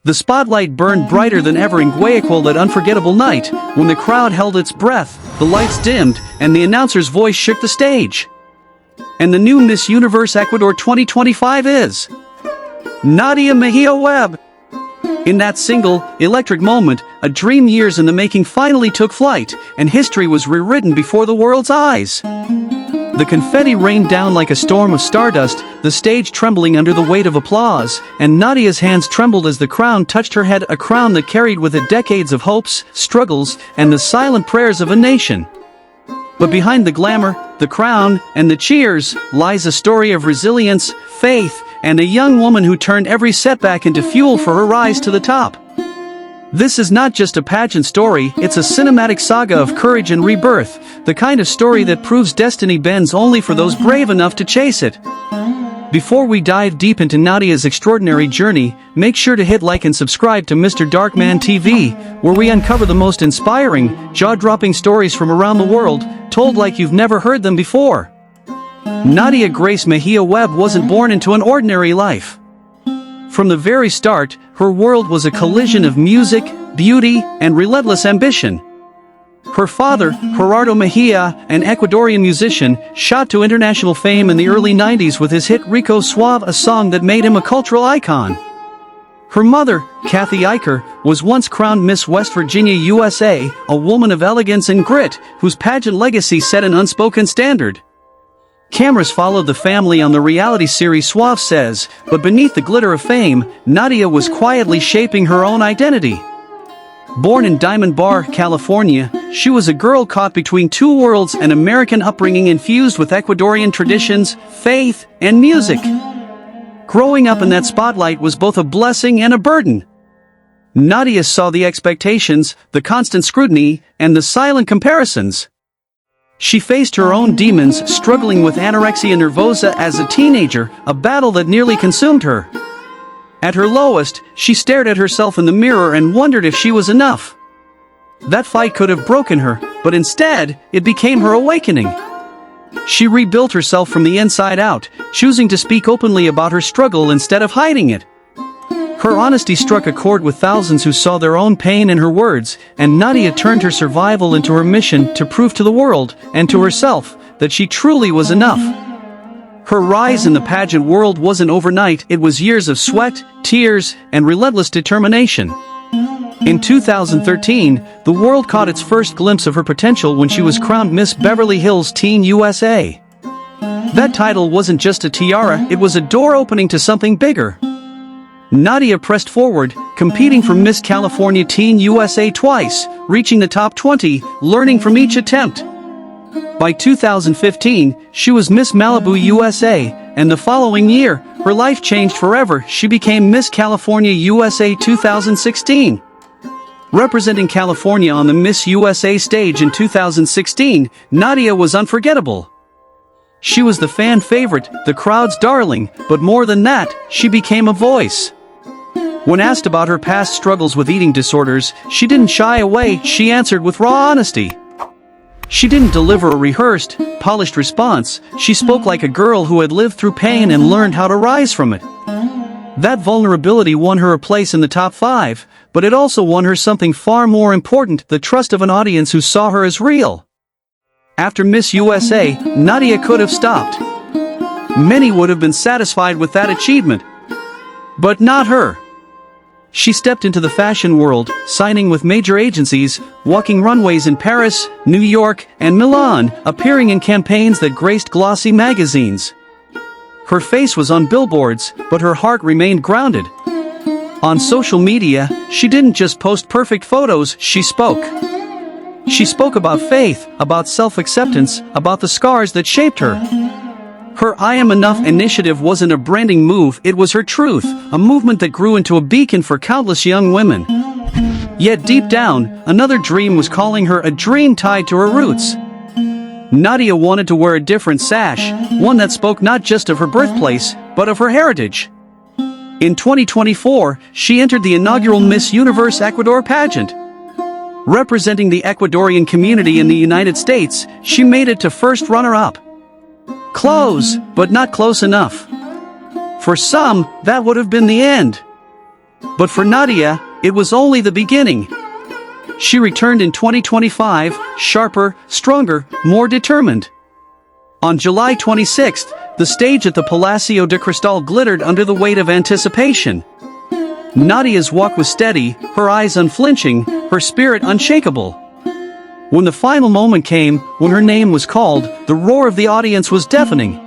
The spotlight burned brighter than ever in Guayaquil that unforgettable night, when the crowd held its breath, the lights dimmed, and the announcer's voice shook the stage. And the new Miss Universe Ecuador 2025 is Nadia Mejia-Webb. In that single, electric moment, a dream years in the making finally took flight, and history was rewritten before the world's eyes. The confetti rained down like a storm of stardust, the stage trembling under the weight of applause, and Nadia's hands trembled as the crown touched her head, a crown that carried with it decades of hopes, struggles, and the silent prayers of a nation. But behind the glamour, the crown, and the cheers, lies a story of resilience, faith, and a young woman who turned every setback into fuel for her rise to the top. This is not just a pageant story, it's a cinematic saga of courage and rebirth, the kind of story that proves destiny bends only for those brave enough to chase it. Before we dive deep into Nadia's extraordinary journey, make sure to hit like and subscribe to Mr. Darkman TV, where we uncover the most inspiring, jaw-dropping stories from around the world, told like you've never heard them before. Nadia Grace Mejia-Webb wasn't born into an ordinary life. From the very start, her world was a collision of music, beauty, and relentless ambition. Her father, Gerardo Mejía, an Ecuadorian musician, shot to international fame in the early 90s with his hit Rico Suave, a song that made him a cultural icon. Her mother, Kathy Eicher, was once crowned Miss West Virginia USA, a woman of elegance and grit, whose pageant legacy set an unspoken standard. Cameras followed the family on the reality series Suave Says, but beneath the glitter of fame, Nadia was quietly shaping her own identity. Born in Diamond Bar, California, she was a girl caught between two worlds, an American upbringing infused with Ecuadorian traditions, faith, and music. Growing up in that spotlight was both a blessing and a burden. Nadia saw the expectations, the constant scrutiny, and the silent comparisons. She faced her own demons, struggling with anorexia nervosa as a teenager, a battle that nearly consumed her. At her lowest, she stared at herself in the mirror and wondered if she was enough. That fight could have broken her, but instead, it became her awakening. She rebuilt herself from the inside out, choosing to speak openly about her struggle instead of hiding it. Her honesty struck a chord with thousands who saw their own pain in her words, and Nadia turned her survival into her mission to prove to the world, and to herself, that she truly was enough. Her rise in the pageant world wasn't overnight, it was years of sweat, tears, and relentless determination. In 2013, the world caught its first glimpse of her potential when she was crowned Miss Beverly Hills Teen USA. That title wasn't just a tiara, it was a door opening to something bigger. Nadia pressed forward, competing for Miss California Teen USA twice, reaching the top 20, learning from each attempt. By 2015, she was Miss Malibu USA, and the following year, her life changed forever. She became Miss California USA 2016. Representing California on the Miss USA stage in 2016, Nadia was unforgettable. She was the fan favorite, the crowd's darling, but more than that, she became a voice. When asked about her past struggles with eating disorders, she didn't shy away, she answered with raw honesty. She didn't deliver a rehearsed, polished response, she spoke like a girl who had lived through pain and learned how to rise from it. That vulnerability won her a place in the top 5, but it also won her something far more important, the trust of an audience who saw her as real. After Miss USA, Nadia could have stopped. Many would have been satisfied with that achievement. But not her. She stepped into the fashion world, signing with major agencies, walking runways in Paris, New York, and Milan, appearing in campaigns that graced glossy magazines. Her face was on billboards, but her heart remained grounded. On social media, she didn't just post perfect photos, she spoke. She spoke about faith, about self-acceptance, about the scars that shaped her. Her I Am Enough initiative wasn't a branding move, it was her truth, a movement that grew into a beacon for countless young women. Yet deep down, another dream was calling her, a dream tied to her roots. Nadia wanted to wear a different sash, one that spoke not just of her birthplace, but of her heritage. In 2024, she entered the inaugural Miss Universe Ecuador pageant. Representing the Ecuadorian community in the United States, she made it to first runner-up. Close, but not close enough. For some, that would have been the end. But for Nadia, it was only the beginning. She returned in 2025, sharper, stronger, more determined. On July 26th, the stage at the Palacio de Cristal glittered under the weight of anticipation. Nadia's walk was steady, her eyes unflinching, her spirit unshakable. When the final moment came, when her name was called, the roar of the audience was deafening.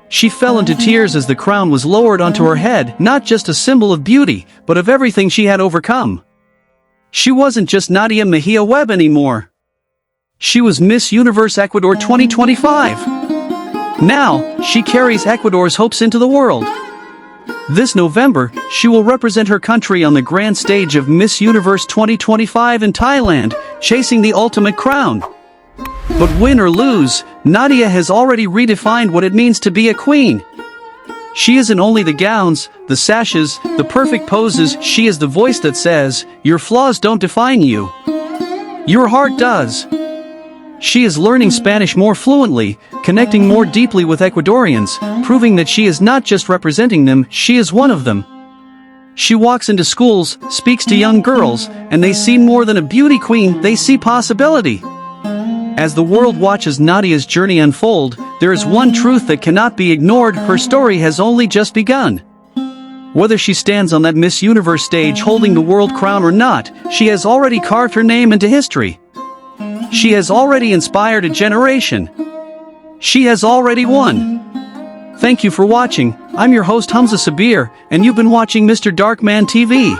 She fell into tears as the crown was lowered onto her head, not just a symbol of beauty, but of everything she had overcome. She wasn't just Nadia Mejia-Webb anymore. She was Miss Universe Ecuador 2025. Now, she carries Ecuador's hopes into the world. This November, she will represent her country on the grand stage of Miss Universe 2025 in Thailand, chasing the ultimate crown. But win or lose, Nadia has already redefined what it means to be a queen. She isn't only the gowns, the sashes, the perfect poses, she is the voice that says, your flaws don't define you. Your heart does. She is learning Spanish more fluently, connecting more deeply with Ecuadorians, proving that she is not just representing them, she is one of them. She walks into schools, speaks to young girls, and they see more than a beauty queen, they see possibility. As the world watches Nadia's journey unfold, there is one truth that cannot be ignored: her story has only just begun. Whether she stands on that Miss Universe stage holding the world crown or not, she has already carved her name into history. She has already inspired a generation. She has already won. Thank you for watching. I'm your host Hamza Sabir, and you've been watching Mr. Darkman TV.